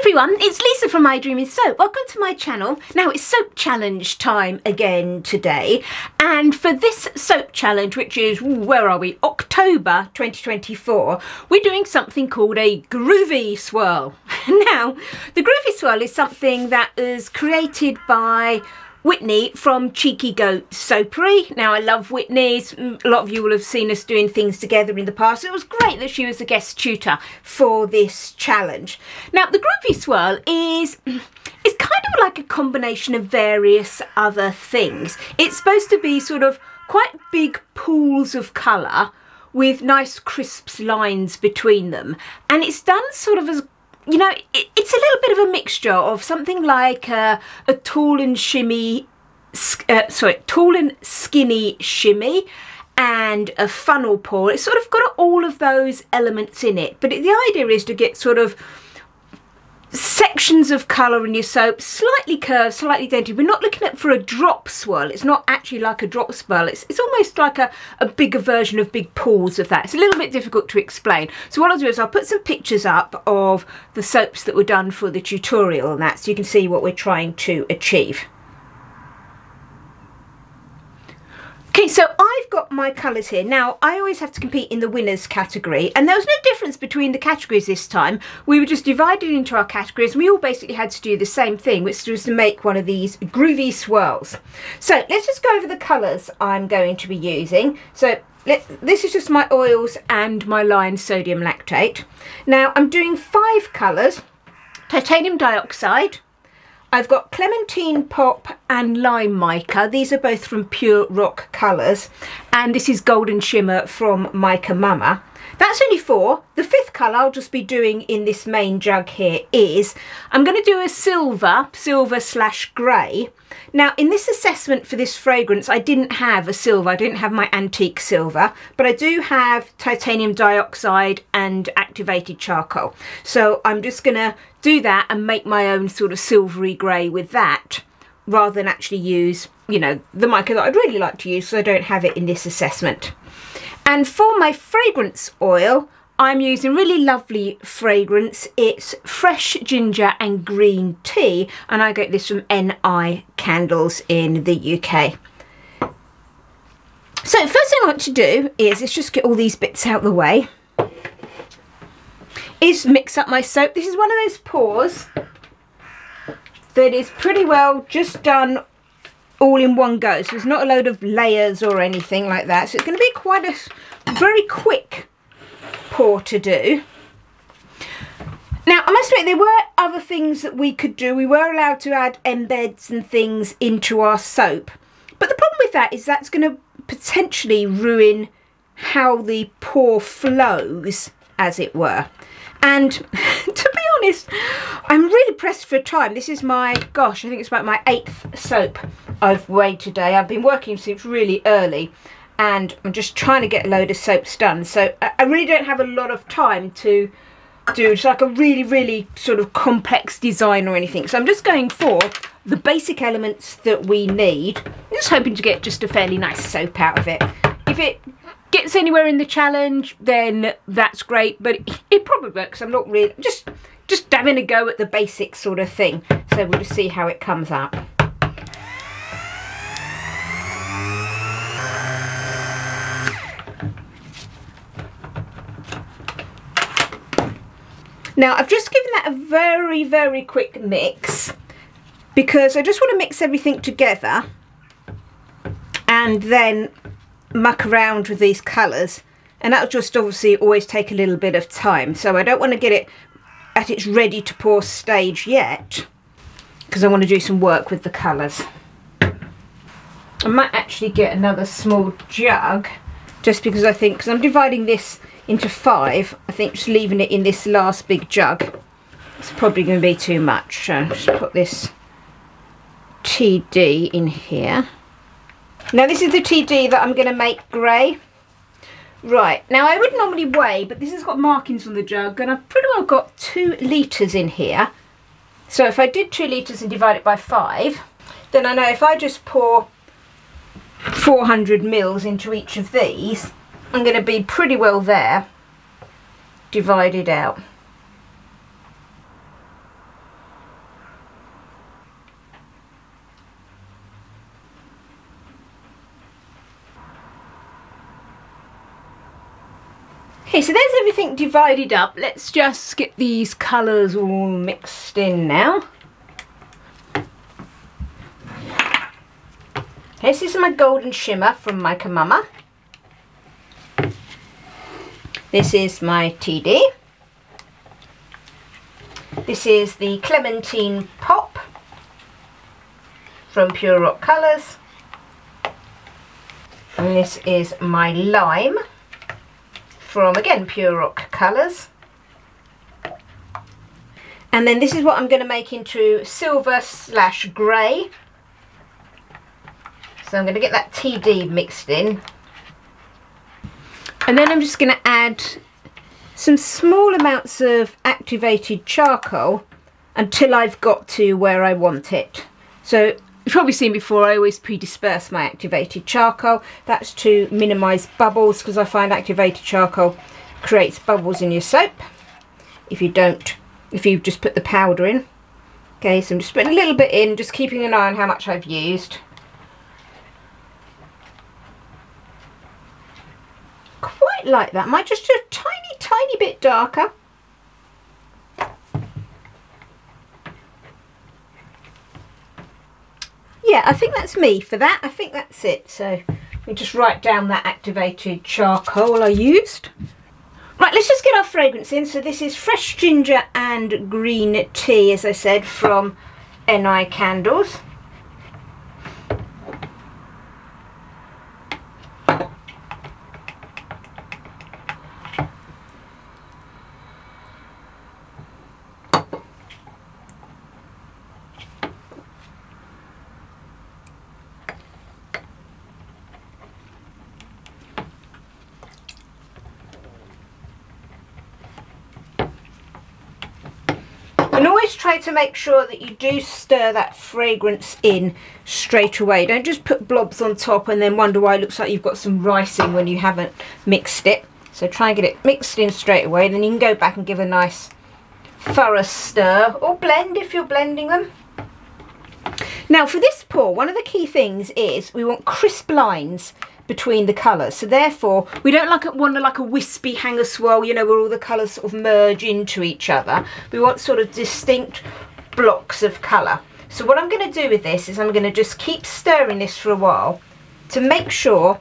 everyone, it's Lisa from My Dream is Soap. Welcome to my channel. Now it's soap challenge time again today, and for this soap challenge, which is, where are we, October 2024, we're doing something called a groovy swirl. Now the groovy swirl is something that is created by Whitney from Cheeky Goat Soapery. Now I love Whitney's. A lot of you will have seen us doing things together in the past. It was great that she was a guest tutor for this challenge. Now the groovy swirl is kind of like a combination of various other things. It's supposed to be sort of quite big pools of colour with nice crisp lines between them, and it's done sort of as, you know, it's a little bit of a mixture of something like a tall and skinny shimmy and a funnel pour. It's sort of got all of those elements in it, but the idea is to get sort of sections of colour in your soap, slightly curved, slightly dented. We're not looking at for a drop swirl. It's not actually like a drop swirl. It's almost like a bigger version of big pools of that. It's a little bit difficult to explain. So what I'll do is I'll put some pictures up of the soaps that were done for the tutorial and that, so you can see what we're trying to achieve. Okay, so I've got my colours here. Now, I always have to compete in the winners category, and there was no difference between the categories this time. We were just divided into our categories, and we all basically had to do the same thing, which was to make one of these groovy swirls. So let's just go over the colours I'm going to be using. So this is just my oils and my Lion sodium lactate. Now, I'm doing 5 colours. Titanium dioxide, I've got Clementine Pop and Lime Mica. These are both from Pure Rock Colours. And this is Golden Shimmer from Mica Mama. That's only 4. The 5th colour I'll just be doing in this main jug here is, I'm going to do a silver/grey. Now in this assessment for this fragrance, I didn't have a silver, I didn't have my antique silver, but I do have titanium dioxide and activated charcoal. So I'm just going to do that and make my own sort of silvery grey with that, rather than actually use, you know, the mica that I'd really like to use, so I don't have it in this assessment. And for my fragrance oil, I'm using really lovely fragrance. It's fresh ginger and green tea, and I get this from NI Candles in the UK. So first thing I want to do is, let's just get all these bits out of the way, is mix up my soap. This is one of those pours that is pretty well just done all in one go, so there's not a load of layers or anything like that, so it's going to be quite a very quick pour to do. Now I must admit, there were other things that we could do. We were allowed to add embeds and things into our soap, but the problem with that is that's going to potentially ruin how the pour flows, as it were. And to be honest, I'm really pressed for time. This is my, gosh, I think it's about my 8th soap I've weighed today. I've been working since really early, and I'm just trying to get a load of soaps done. So I really don't have a lot of time to do just like a really sort of complex design or anything. So I'm just going for the basic elements that we need. I'm just hoping to get just a fairly nice soap out of it. If it gets anywhere in the challenge, then that's great, but it probably works. I'm not really, just having a go at the basic sort of thing. So we'll just see how it comes out. Now I've just given that a very quick mix, because I just want to mix everything together and then muck around with these colours, and that'll just obviously always take a little bit of time. So I don't want to get it at its ready to pour stage yet, because I want to do some work with the colours. I might actually get another small jug, just because I think, because I'm dividing this into 5, I think just leaving it in this last big jug, it's probably going to be too much. So just put this TD in here. Now this is the TD that I'm going to make grey. Right, now I would normally weigh, but this has got markings on the jug, and I've pretty well got 2 litres in here. So if I did 2 litres and divide it by 5, then I know if I just pour 400 mils into each of these, I'm going to be pretty well there, divided out. Okay, so there's everything divided up. Let's just get these colours all mixed in now. Okay, this is my Golden Shimmer from Mica Mama. This is my TD. This is the Clementine Pop from Pure Rock Colours. And this is my Lime from, again, Pure Rock Colours. And then this is what I'm going to make into silver / grey. So I'm going to get that TD mixed in. And then I'm just going to add some small amounts of activated charcoal until I've got to where I want it. So you've probably seen before, I always pre-disperse my activated charcoal. That's to minimise bubbles, because I find activated charcoal creates bubbles in your soap if you just put the powder in. Okay, so I'm just putting a little bit in, just keeping an eye on how much I've used. Quite like that. Might just a tiny bit darker. Yeah, I think that's me for that. I think that's it. So let me just write down that activated charcoal I used. Right, let's just get our fragrance in. So this is fresh ginger and green tea, as I said, from NI Candles. And always try to make sure that you do stir that fragrance in straight away. Don't just put blobs on top and then wonder why it looks like you've got some ricing when you haven't mixed it. So try and get it mixed in straight away, then you can go back and give a nice thorough stir, or blend if you're blending them. Now for this pour, one of the key things is we want crisp lines between the colours, so therefore we don't want a wispy hanger swirl, you know, where all the colours sort of merge into each other. We want sort of distinct blocks of colour. So what I'm going to do with this is I'm going to just keep stirring this for a while to make sure.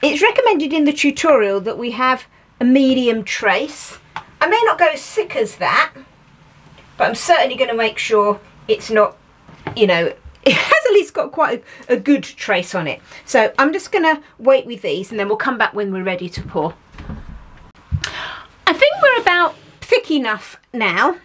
It's recommended in the tutorial that we have a medium trace. I may not go as thick as that, but I'm certainly going to make sure it's not, you know, it has at least got quite a good trace on it. So I'm just going to wait with these and then we'll come back when we're ready to pour. I think we're about thick enough now.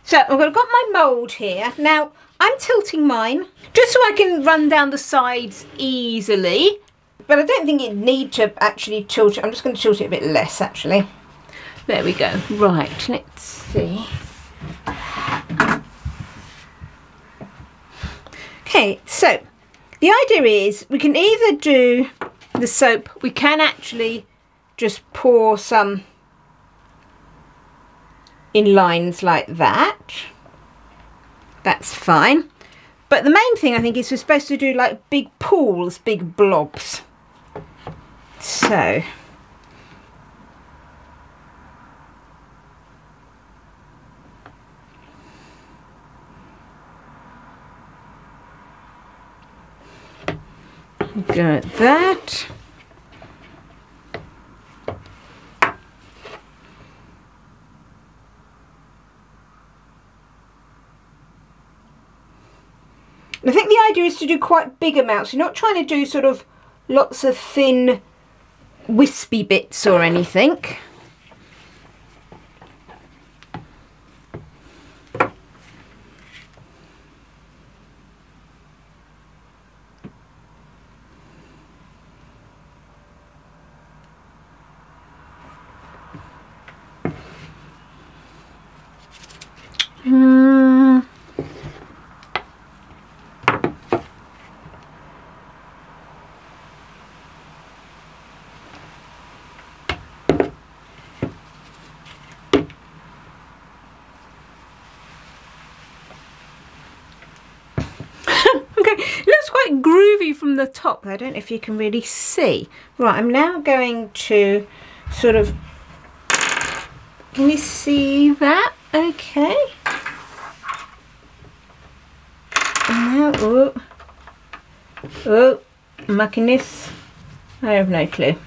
So I've got my mould here. Now I'm tilting mine just so I can run down the sides easily. But I don't think you need to actually tilt it. I'm just going to tilt it a bit less actually. There we go. Right, let's see. Okay, so the idea is we can either do the soap, we can actually just pour some in lines like that. That's fine. But the main thing I think is we're supposed to do like big pools, big blobs. So got that. I think the idea is to do quite big amounts. You're not trying to do sort of lots of thin wispy bits or anything. Quite groovy from the top. I don't know if you can really see. Right, I'm now going to sort of Can you see that? Okay. And now, oh, mucking this. I have no clue.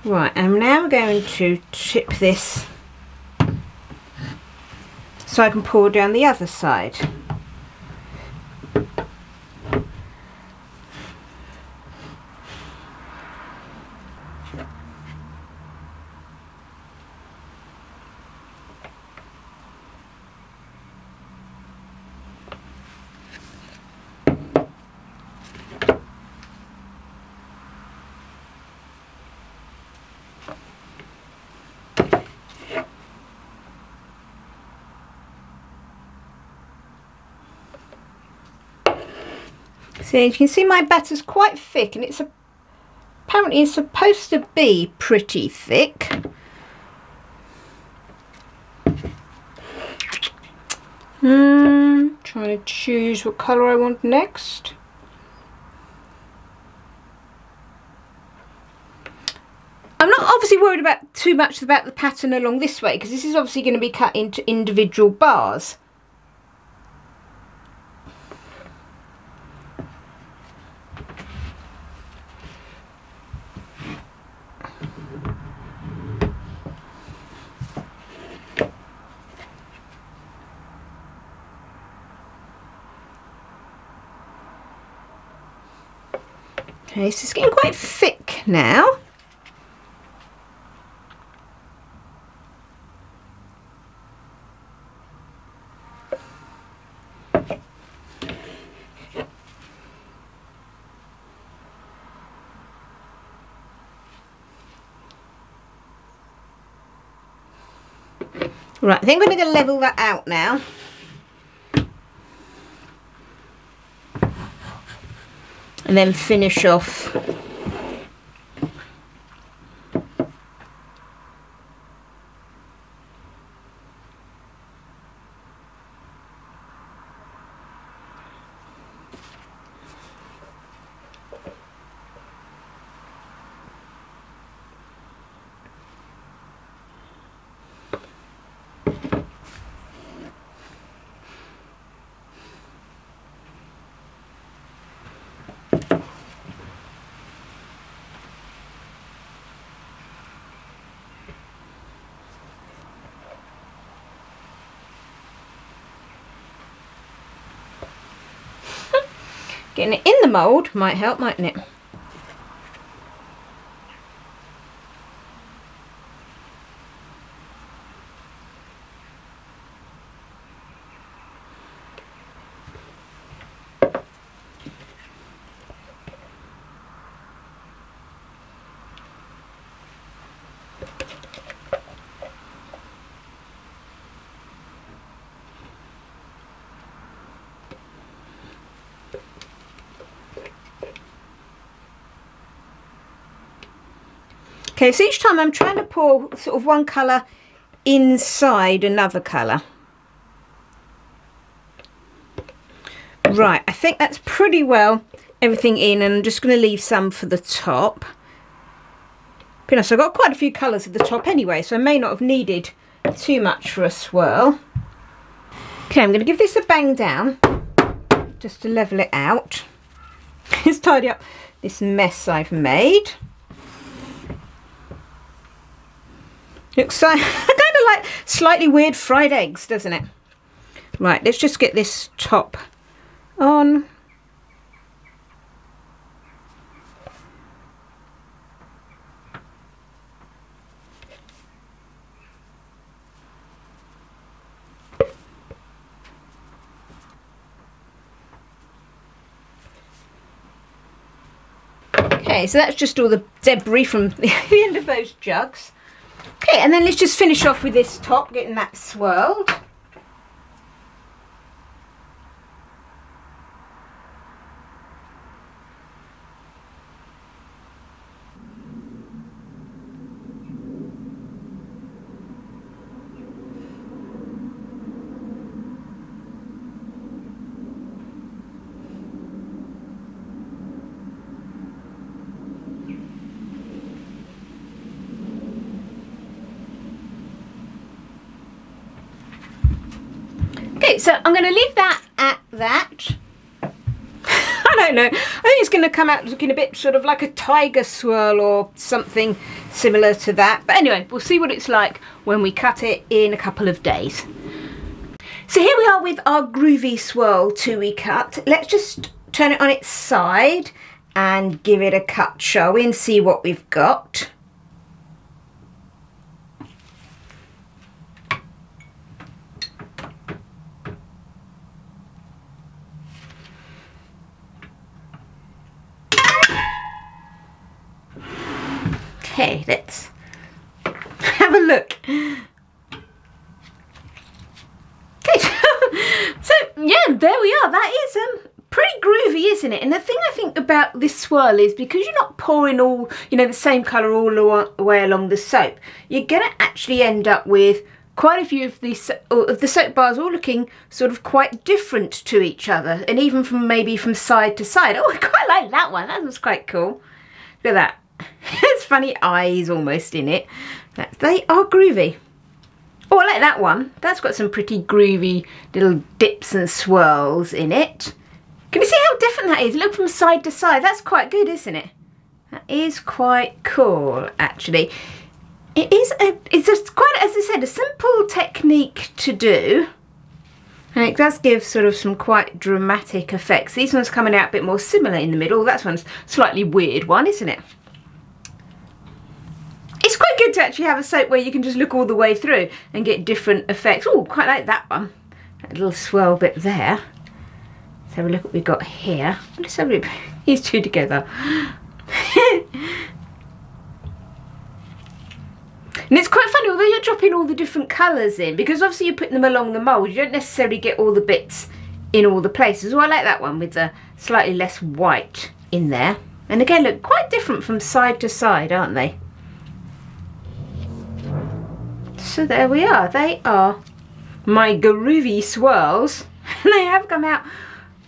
Right, I'm now going to tip this so I can pour down the other side. So you can see my batter's quite thick, and it's apparently it's supposed to be pretty thick. Trying to choose what colour I want next. I'm not obviously worried about too much about the pattern along this way, because this is obviously going to be cut into individual bars. Okay, so it's getting quite thick now. Right, I think we're going to level that out now. And then finish off. Getting it in the mould might help, mightn't it? Okay, so each time I'm trying to pour sort of one colour inside another colour. Right, I think that's pretty well everything in, and I'm just going to leave some for the top. So I've got quite a few colours at the top anyway, so I may not have needed too much for a swirl. Okay, I'm going to give this a bang down just to level it out. Just tidy up this mess I've made. Looks like kind of like slightly weird fried eggs, doesn't it? Right, let's just get this top on. Okay, so that's just all the debris from the end of those jugs. Okay, and then let's just finish off with this top, getting that swirled. Okay, so I'm going to leave that at that. I don't know. I think it's going to come out looking a bit sort of like a tiger swirl or something similar to that. But anyway, we'll see what it's like when we cut it in a couple of days. So here we are with our groovy swirl 2-we cut. Let's just turn it on its side and give it a cut, shall we, and see what we've got. Okay, let's have a look. Okay, so yeah, there we are. That is pretty groovy, isn't it? And the thing I think about this swirl is because you're not pouring all, you know, the same colour all the way along the soap, you're going to actually end up with quite a few of the soap bars all looking sort of quite different to each other, and even from maybe from side to side. Oh, I quite like that one. That was quite cool. Look at that. It's funny eyes almost in it. They are groovy. Oh, I like that one. That's got some pretty groovy little dips and swirls in it. Can you see how different that is? Look from side to side. That's quite good, isn't it? That is quite cool, actually. It's just quite, as I said, a simple technique to do. And it does give sort of some quite dramatic effects. These ones coming out a bit more similar in the middle. That one's a slightly weird one, isn't it? It's quite good to actually have a soap where you can just look all the way through and get different effects. Oh, quite like that one. That little swirl bit there. Let's have a look what we've got here. Let's have a look. These two together. And it's quite funny, although you're dropping all the different colours in, because obviously you're putting them along the mould, you don't necessarily get all the bits in all the places. Oh, I like that one with the slightly less white in there. And again, look, quite different from side to side, aren't they? So there we are. They are my groovy swirls. And they have come out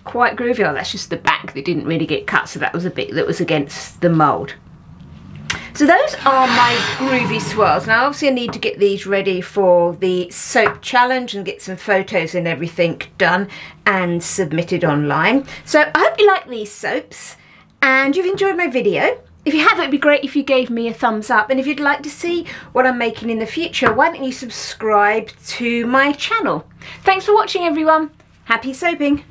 quite groovy. Oh, that's just the back that didn't really get cut, so that was a bit that was against the mould. So those are my groovy swirls. Now obviously I need to get these ready for the soap challenge and get some photos and everything done and submitted online. So I hope you like these soaps and you've enjoyed my video. If you have, it'd be great if you gave me a thumbs up, and if you'd like to see what I'm making in the future, why don't you subscribe to my channel. Thanks for watching, everyone. Happy soaping.